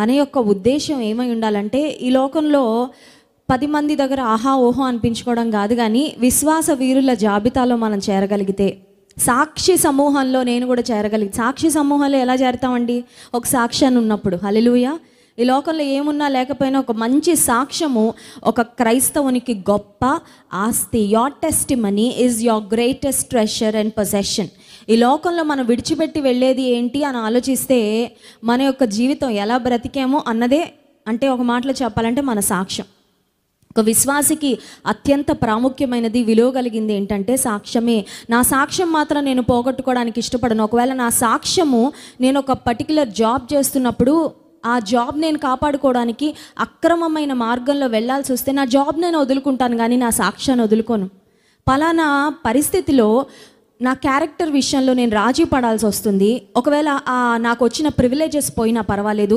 మన యొక్క ఉద్దేశం ఏమై ఉండాలంటే ఈ లోకంలో 10 మంది దగ్గర ఆహా ఓహో అనిపించుకోవడం కాదు, కానీ విశ్వాస వీరుల జాబితాలో మనం చేరగలిగితే, సాక్షి సమూహంలో నేను కూడా చేరగలిగితే. సాక్షి సమూహంలో ఎలా చేరుతామండి? ఒక సాక్ష్యాన్ని ఉన్నప్పుడు. హల్లెలూయా. ఈ లోకంలో ఏమున్నా లేకపోయినా ఒక మంచి సాక్ష్యము ఒక క్రైస్తవునికి గొప్ప ఆస్తి. Your testimony is your greatest treasure and possession. ఈ లోకంలో మనం విడిచిపెట్టి వెళ్ళేది ఏంటి అని ఆలోచిస్తే మన యొక్క జీవితం ఎలా బ్రతికామో అన్నదే, అంటే ఒక మాటలో చెప్పాలంటే మన సాక్ష్యం. ఒక విశ్వాసికి అత్యంత ప్రాముఖ్యమైనది, విలువ కలిగింది ఏంటంటే సాక్ష్యమే. నా సాక్ష్యం మాత్రం నేను పోగొట్టుకోవడానికి ఇష్టపడను. ఒకవేళ నా సాక్ష్యము, నేను ఒక పర్టికులర్ జాబ్ చేస్తున్నప్పుడు ఆ జాబ్ నేను కాపాడుకోవడానికి అక్రమమైన మార్గంలో వెళ్ళాల్సి వస్తే నా జాబ్ నేను వదులుకుంటాను, కానీ నా సాక్ష్యాన్ని వదులుకోను. పలానా పరిస్థితిలో నా క్యారెక్టర్ విషయంలో నేను రాజీ పడాల్సి వస్తుంది. ఒకవేళ నాకు వచ్చిన ప్రివిలేజెస్ పోయినా పర్వాలేదు,